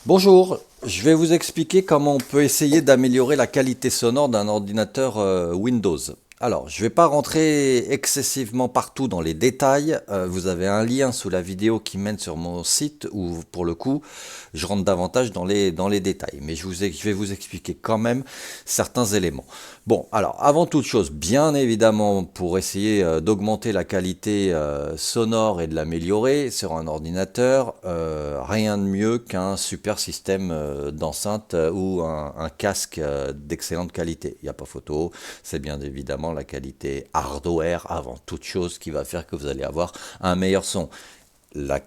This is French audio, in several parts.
Bonjour, je vais vous expliquer comment on peut essayer d'améliorer la qualité sonore d'un ordinateur Windows. Alors, je ne vais pas rentrer excessivement partout dans les détails. Vous avez un lien sous la vidéo qui mène sur mon site où, pour le coup, je rentre davantage dans les détails. Mais je vais vous expliquer quand même certains éléments. Bon, alors, avant toute chose, bien évidemment, pour essayer d'augmenter la qualité sonore et de l'améliorer sur un ordinateur, rien de mieux qu'un super système d'enceinte ou un casque d'excellente qualité. Il n'y a pas photo, c'est bien évidemment la qualité hardware avant toute chose qui va faire que vous allez avoir un meilleur son. La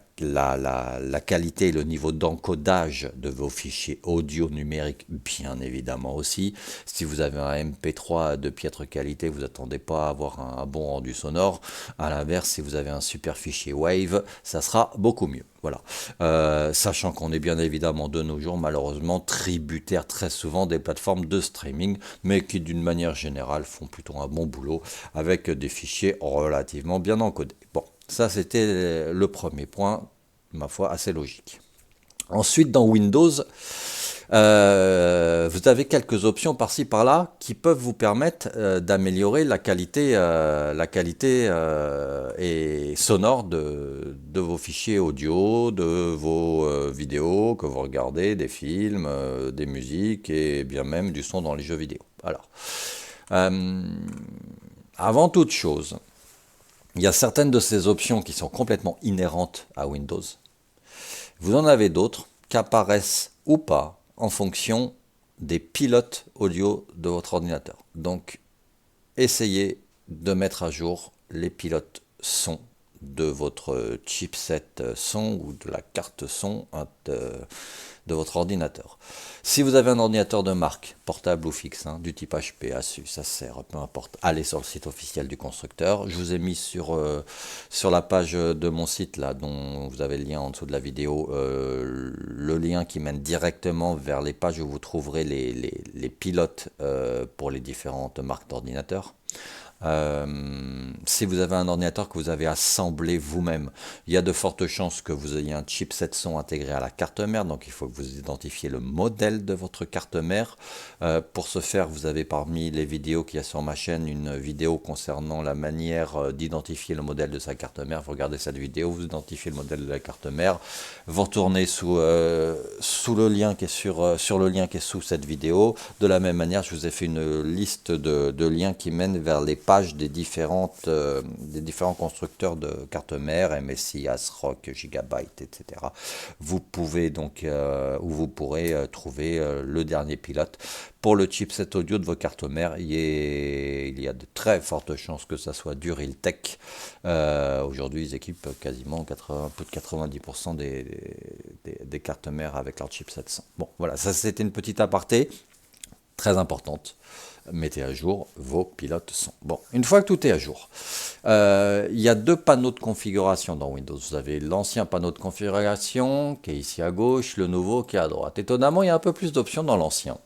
qualité et le niveau d'encodage de vos fichiers audio numériques, bien évidemment aussi. Si vous avez un MP3 de piètre qualité, vous n'attendez pas à avoir un bon rendu sonore. À l'inverse, si vous avez un super fichier Wave, ça sera beaucoup mieux. Voilà. Sachant qu'on est bien évidemment de nos jours, malheureusement, tributaire très souvent des plateformes de streaming, mais qui d'une manière générale font plutôt un bon boulot avec des fichiers relativement bien encodés. Bon. Ça, c'était le premier point, ma foi, assez logique. Ensuite, dans Windows, vous avez quelques options par-ci par-là qui peuvent vous permettre d'améliorer la qualité et sonore de vos fichiers audio, de vos vidéos que vous regardez, des films, des musiques et bien même du son dans les jeux vidéo. Alors, euh, avant toute chose, il y a certaines de ces options qui sont complètement inhérentes à Windows. Vous en avez d'autres qui apparaissent ou pas en fonction des pilotes audio de votre ordinateur. Donc, essayez de mettre à jour les pilotes son de votre chipset son ou de la carte son de votre ordinateur. Si vous avez un ordinateur de marque, portable ou fixe, du type HP, Asus, Acer, peu importe, allez sur le site officiel du constructeur. Je vous ai mis sur la page de mon site, là, dont vous avez le lien en dessous de la vidéo, le lien qui mène directement vers les pages où vous trouverez les pilotes pour les différentes marques d'ordinateurs. Si vous avez un ordinateur que vous avez assemblé vous-même, il y a de fortes chances que vous ayez un chipset son intégré à la carte mère, donc il faut que vous identifiez le modèle de votre carte mère. Pour ce faire, vous avez parmi les vidéos qu'il y a sur ma chaîne une vidéo concernant la manière d'identifier le modèle de sa carte mère. Vous regardez cette vidéo, vous identifiez le modèle de la carte mère, vous retournez sous le lien qui est sur le lien qui est sous cette vidéo. De la même manière, je vous ai fait une liste de liens qui mènent vers les pages des différents constructeurs de cartes mères, MSI, ASRock, Gigabyte, etc. Vous pouvez donc, où vous pourrez trouver le dernier pilote. Pour le chipset audio de vos cartes mères, il y a de très fortes chances que ça soit du Realtek. Aujourd'hui, ils équipent quasiment plus de 90% des cartes mères avec leur chipset 100. Bon, voilà, ça c'était une petite aparté très importante. Mettez à jour vos pilotes son. Bon, une fois que tout est à jour, il y a deux panneaux de configuration dans Windows. Vous avez l'ancien panneau de configuration qui est ici à gauche, le nouveau qui est à droite. Étonnamment, il y a un peu plus d'options dans l'ancien.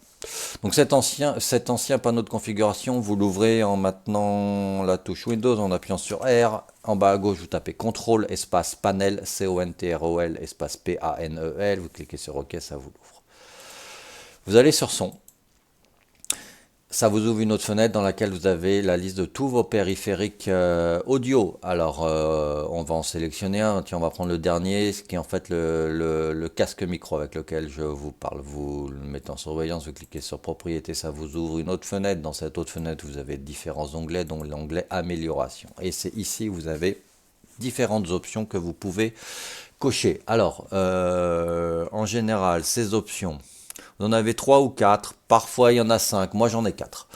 Donc cet ancien panneau de configuration, vous l'ouvrez en maintenant la touche Windows, en appuyant sur R. En bas à gauche, vous tapez CTRL, espace panel, CONTROL, espace PANEL. Vous cliquez sur OK, ça vous l'ouvre. Vous allez sur son. Ça vous ouvre une autre fenêtre dans laquelle vous avez la liste de tous vos périphériques audio. Alors, on va en sélectionner un. Tiens, on va prendre le dernier, ce qui est en fait le casque micro avec lequel je vous parle. Vous le mettez en surveillance, vous cliquez sur propriété, ça vous ouvre une autre fenêtre. Dans cette autre fenêtre, vous avez différents onglets, dont l'onglet amélioration. Et c'est ici vous avez différentes options que vous pouvez cocher. Alors, en général, ces options... Vous en avez 3 ou 4, parfois il y en a 5, moi j'en ai 4.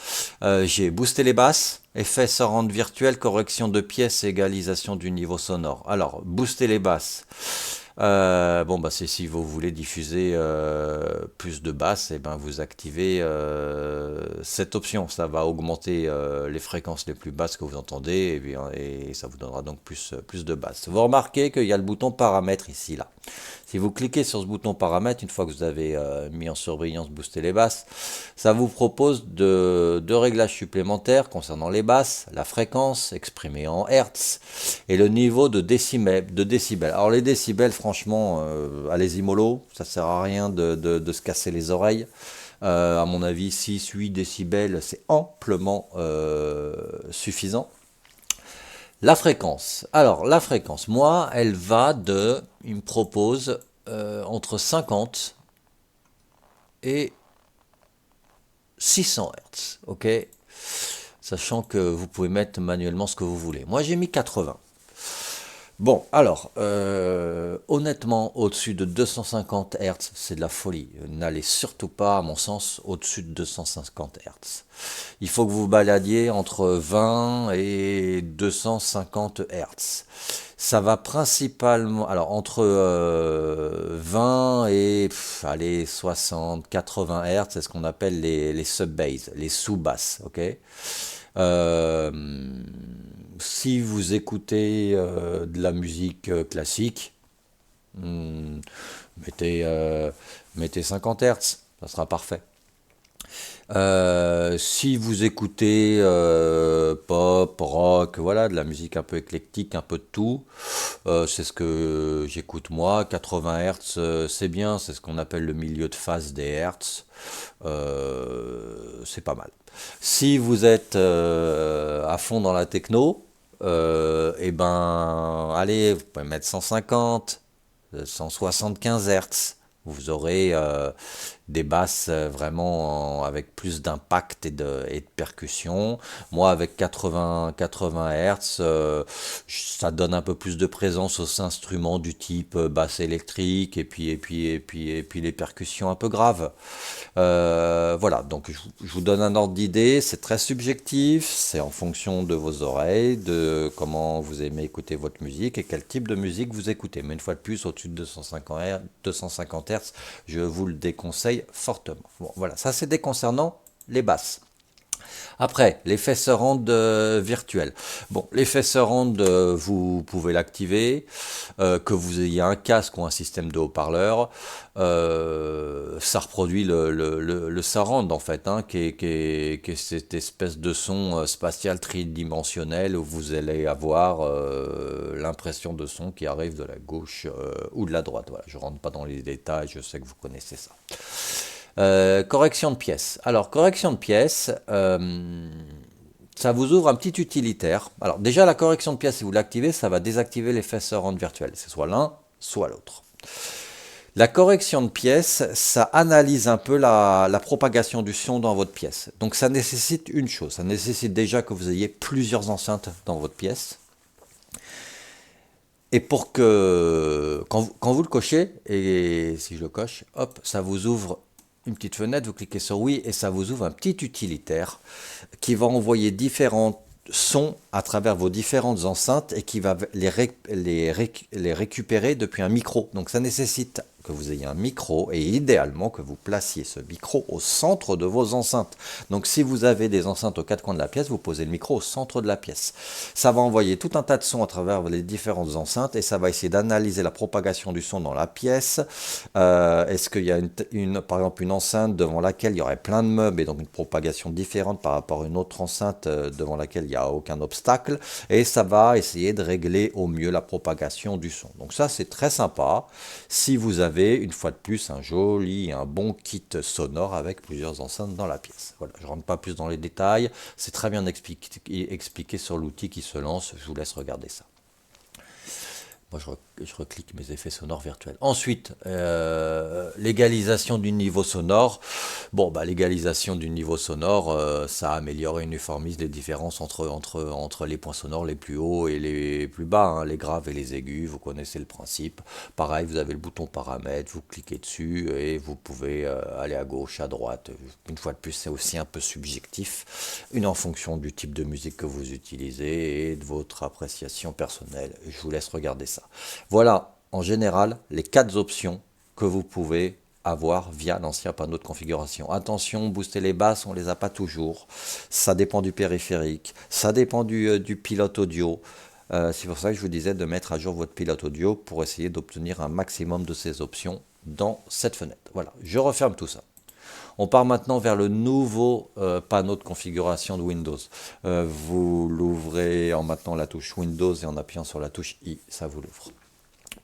J'ai boosté les basses, effet surround virtuel, correction de pièces, égalisation du niveau sonore. Alors, booster les basses. Bon, bah, c'est si vous voulez diffuser plus de basses, et ben, vous activez cette option. Ça va augmenter les fréquences les plus basses que vous entendez et ça vous donnera donc plus de basses. Vous remarquez qu'il y a le bouton paramètres ici, là. Si vous cliquez sur ce bouton paramètres, une fois que vous avez mis en surbrillance booster les basses, ça vous propose deux réglages supplémentaires concernant les basses, la fréquence exprimée en Hertz et le niveau de décibels. Alors les décibels, franchement, allez-y mollo, ça sert à rien de se casser les oreilles. À mon avis, 6-8 décibels, c'est amplement suffisant. La fréquence. Alors, la fréquence, moi, elle va il me propose entre 50 et 600 Hz, ok? Sachant que vous pouvez mettre manuellement ce que vous voulez. Moi, j'ai mis 80. Bon, alors, honnêtement, au-dessus de 250 Hz, c'est de la folie. N'allez surtout pas, à mon sens, au-dessus de 250 Hz. Il faut que vous vous baladiez entre 20 et 250 Hz. Ça va principalement, alors entre 20 et allez, 60, 80 Hz, c'est ce qu'on appelle les sub-bass, les sous-basses, ok? Euh, Si vous écoutez de la musique classique, hmm, mettez, mettez 50 Hz, ça sera parfait. Si vous écoutez pop, rock, voilà, de la musique un peu éclectique, un peu de tout, c'est ce que j'écoute moi. 80 Hz, c'est bien, c'est ce qu'on appelle le milieu de phase des Hertz. C'est pas mal. Si vous êtes à fond dans la techno, et ben, allez, vous pouvez mettre 150, 175 Hz. Vous aurez des basses vraiment avec plus d'impact et de percussion. Moi, avec 80 Hz, ça donne un peu plus de présence aux instruments du type basse électrique et puis les percussions un peu graves. Voilà, donc je vous donne un ordre d'idée, c'est très subjectif, c'est en fonction de vos oreilles, de comment vous aimez écouter votre musique et quel type de musique vous écoutez. Mais une fois de plus, au-dessus de 250 Hz, je vous le déconseille fortement. Bon, voilà, ça c'est déconcernant les basses. Après, l'effet surround virtuel. Bon, l'effet surround, vous pouvez l'activer, que vous ayez un casque ou un système de haut-parleur. Ça reproduit le surround en fait, hein, qui est cette espèce de son spatial tridimensionnel où vous allez avoir l'impression de son qui arrive de la gauche ou de la droite. Voilà, je rentre pas dans les détails, je sais que vous connaissez ça. Correction de pièces. Alors, correction de pièces, ça vous ouvre un petit utilitaire. Alors, déjà, la correction de pièces, si vous l'activez, ça va désactiver l'effet surround virtuel. C'est soit l'un, soit l'autre. La correction de pièces, ça analyse un peu la propagation du son dans votre pièce. Donc, ça nécessite une chose. Ça nécessite déjà que vous ayez plusieurs enceintes dans votre pièce. Et pour que, quand vous le cochez, et si je le coche, hop, ça vous ouvre une petite fenêtre, vous cliquez sur oui et ça vous ouvre un petit utilitaire qui va envoyer différents sons à travers vos différentes enceintes et qui va les récupérer depuis un micro. Donc ça nécessite que vous ayez un micro et idéalement que vous placiez ce micro au centre de vos enceintes. Donc si vous avez des enceintes aux quatre coins de la pièce, vous posez le micro au centre de la pièce. Ça va envoyer tout un tas de sons à travers les différentes enceintes et ça va essayer d'analyser la propagation du son dans la pièce. Est-ce qu'il y a par exemple une enceinte devant laquelle il y aurait plein de meubles et donc une propagation différente par rapport à une autre enceinte devant laquelle il n'y a aucun obstacle, et ça va essayer de régler au mieux la propagation du son. Donc ça c'est très sympa si vous avez une fois de plus un bon kit sonore avec plusieurs enceintes dans la pièce. Voilà, je ne rentre pas plus dans les détails, c'est très bien expliqué sur l'outil qui se lance, je vous laisse regarder ça. Moi, je reclique mes effets sonores virtuels. Ensuite, l'égalisation du niveau sonore. Bon, bah, l'égalisation du niveau sonore, ça améliore et uniformise les différences entre les points sonores les plus hauts et les plus bas, hein, les graves et les aigus. Vous connaissez le principe. Pareil, vous avez le bouton paramètres, vous cliquez dessus et vous pouvez aller à gauche, à droite. Une fois de plus, c'est aussi un peu subjectif, en fonction du type de musique que vous utilisez et de votre appréciation personnelle. Je vous laisse regarder ça. Voilà, en général, les 4 options que vous pouvez avoir via l'ancien panneau de configuration. Attention, booster les basses, on ne les a pas toujours. Ça dépend du périphérique, ça dépend du pilote audio. C'est pour ça que je vous disais de mettre à jour votre pilote audio pour essayer d'obtenir un maximum de ces options dans cette fenêtre. Voilà, je referme tout ça. On part maintenant vers le nouveau panneau de configuration de Windows. Vous l'ouvrez en maintenant la touche Windows et en appuyant sur la touche I, ça vous l'ouvre.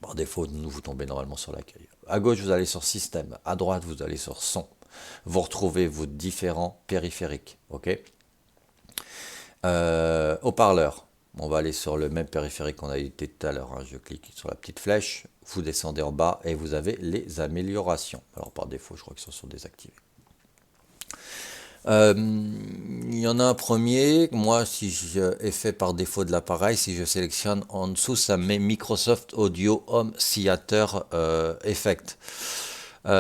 Par défaut, vous tombez normalement sur l'accueil. À gauche, vous allez sur Système. À droite, vous allez sur Son. Vous retrouvez vos différents périphériques. Ok. Haut-parleur. On va aller sur le même périphérique qu'on a été tout à l'heure. Hein. Je clique sur la petite flèche. Vous descendez en bas et vous avez les améliorations. Alors par défaut, je crois qu'ils sont désactivés. Il y en a un premier, moi si j'ai fait par défaut de l'appareil, si je sélectionne en dessous, ça met Microsoft Audio Home Theater Effect. Bon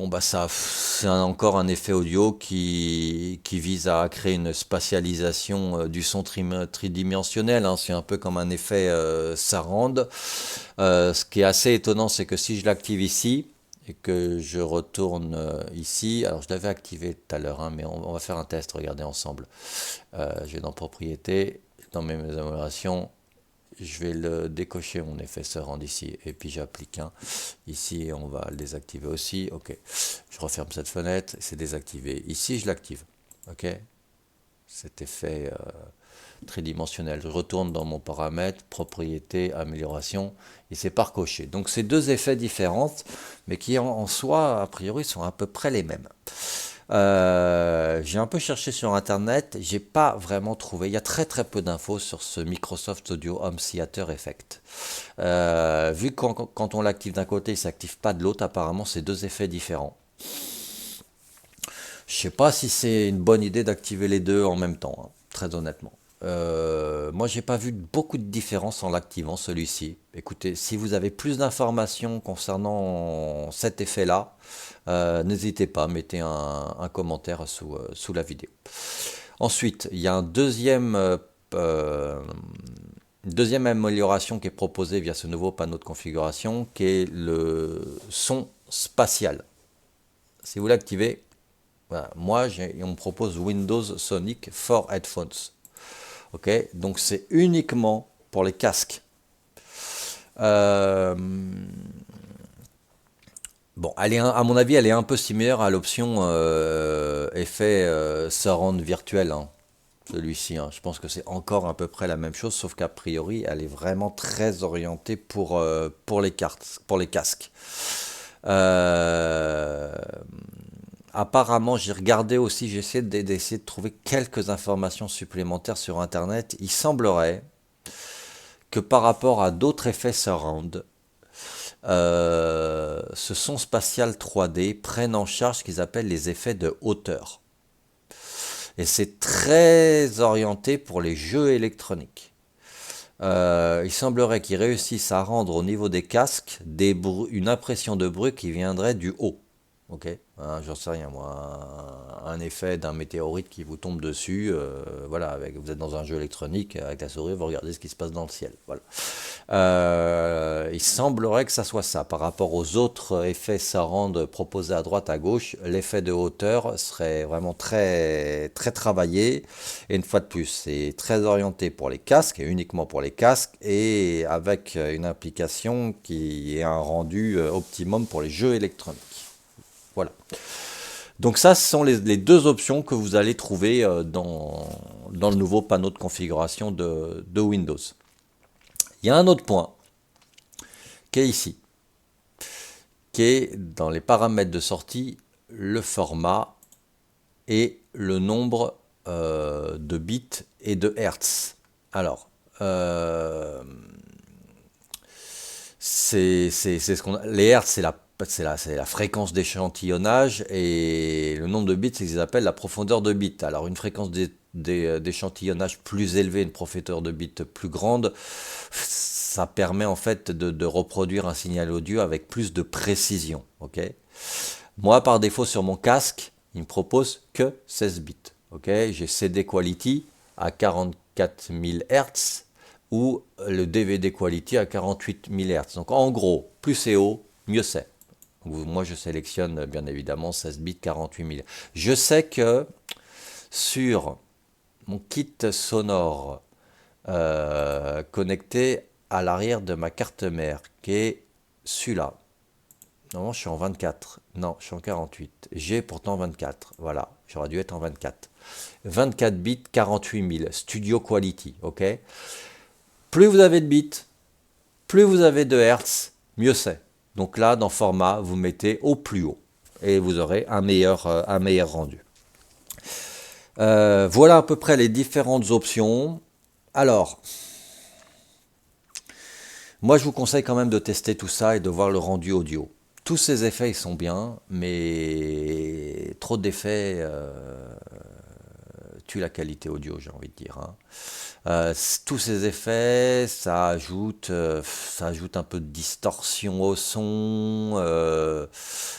bah ça, c'est encore un effet audio qui vise à créer une spatialisation du son tridimensionnel, hein. C'est un peu comme un effet surround. Ce qui est assez étonnant, c'est que si je l'active ici, et que je retourne ici, alors je l'avais activé tout à l'heure, hein, mais on va faire un test, regardez ensemble. Je vais dans Propriétés, dans mes améliorations, je vais le décocher mon effet surround ici, et puis j'applique un. Ici, on va le désactiver aussi, ok. Je referme cette fenêtre, c'est désactivé. Ici, je l'active, ok. Cet effet tridimensionnel. Je retourne dans mon paramètre, propriété, amélioration, et c'est par coché. Donc c'est deux effets différents, mais qui en soi, a priori, sont à peu près les mêmes. J'ai un peu cherché sur internet, j'ai pas vraiment trouvé, il y a très peu d'infos sur ce Microsoft Audio Home Theater Effect. Vu que quand on l'active d'un côté, il s'active pas de l'autre, apparemment c'est deux effets différents. Je sais pas si c'est une bonne idée d'activer les deux en même temps, hein, très honnêtement. Moi, j'ai pas vu beaucoup de différence en l'activant celui-ci. Écoutez, si vous avez plus d'informations concernant cet effet-là, n'hésitez pas, mettez un commentaire sous la vidéo. Ensuite, il y a une deuxième amélioration qui est proposée via ce nouveau panneau de configuration, qui est le son spatial. Si vous l'activez, voilà, moi, on me propose Windows Sonic for Headphones. Ok, donc c'est uniquement pour les casques. Bon, à mon avis, elle est un peu similaire à l'option effet surround virtuel, hein, celui-ci. Hein. Je pense que c'est encore à peu près la même chose, sauf qu'a priori, elle est vraiment très orientée pour les casques. Apparemment, j'ai regardé aussi, j'ai essayé d'essayer de trouver quelques informations supplémentaires sur Internet. Il semblerait que par rapport à d'autres effets surround, ce son spatial 3D prenne en charge ce qu'ils appellent les effets de hauteur. Et c'est très orienté pour les jeux électroniques. Il semblerait qu'ils réussissent à rendre au niveau des casques une impression de bruit qui viendrait du haut. Ok, hein, j'en sais rien moi, un effet d'un météorite qui vous tombe dessus, voilà, vous êtes dans un jeu électronique, avec la souris, vous regardez ce qui se passe dans le ciel, voilà. Il semblerait que ça soit ça, par rapport aux autres effets surround proposés à droite, à gauche, l'effet de hauteur serait vraiment très travaillé, et une fois de plus, c'est très orienté pour les casques, et uniquement pour les casques, et avec une application qui est un rendu optimum pour les jeux électroniques. Voilà. Donc ça, ce sont les deux options que vous allez trouver dans le nouveau panneau de configuration de Windows. Il y a un autre point qui est ici, qui est dans les paramètres de sortie, le format et le nombre de bits et de hertz. Alors, c'est ce qu'on a. Les hertz, c'est la fréquence d'échantillonnage, et le nombre de bits, c'est ce qu'ils appellent la profondeur de bits. Alors une fréquence d'échantillonnage plus élevée, une profondeur de bits plus grande, ça permet en fait de reproduire un signal audio avec plus de précision. Okay, moi, par défaut, sur mon casque, il me propose que 16 bits. Okay, j'ai CD Quality à 44 000 Hz ou le DVD Quality à 48 000 Hz. Donc en gros, plus c'est haut, mieux c'est. Moi, je sélectionne bien évidemment 16 bits, 48 000. Je sais que sur mon kit sonore connecté à l'arrière de ma carte mère, qui est celui-là. Normalement, je suis en 24. Non, je suis en 48. J'ai pourtant 24. Voilà, j'aurais dû être en 24. 24 bits, 48 000. Studio Quality, ok? Plus vous avez de bits, plus vous avez de hertz, mieux c'est. Donc là, dans format, vous mettez au plus haut. Et vous aurez un meilleur rendu. Voilà à peu près les différentes options. Alors, moi je vous conseille quand même de tester tout ça et de voir le rendu audio. Tous ces effets ils sont bien, mais trop d'effets tuent la qualité audio, j'ai envie de dire, hein. Tous ces effets, ça ajoute un peu de distorsion au son,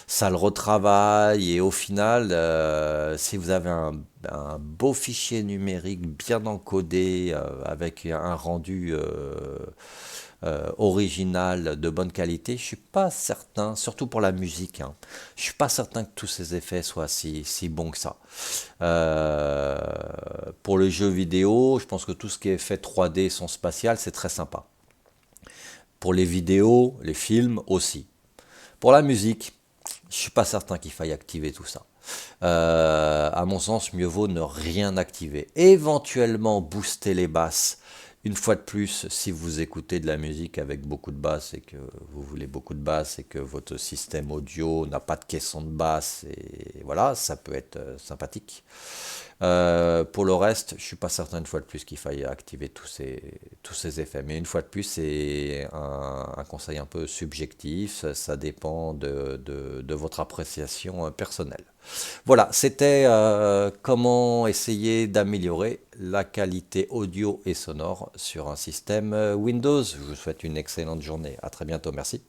ça le retravaille et au final, si vous avez un beau fichier numérique bien encodé avec un rendu original de bonne qualité, je suis pas certain, surtout pour la musique, hein, je suis pas certain que tous ces effets soient si bons que ça. Euh, pour les jeux vidéo, je pense que tout ce qui est fait 3D, son spatial, c'est très sympa. Pour les vidéos, les films aussi. Pour la musique, je suis pas certain qu'il faille activer tout ça. À mon sens, mieux vaut ne rien activer. Éventuellement booster les basses. Une fois de plus, si vous écoutez de la musique avec beaucoup de basses et que vous voulez beaucoup de basses et que votre système audio n'a pas de caisson de basse, et voilà, ça peut être sympathique. Pour le reste, je suis pas certain une fois de plus qu'il faille activer tous ces effets. Mais une fois de plus, c'est un conseil un peu subjectif. Ça dépend de votre appréciation personnelle. Voilà, c'était comment essayer d'améliorer la qualité audio et sonore sur un système Windows. Je vous souhaite une excellente journée. À très bientôt. Merci.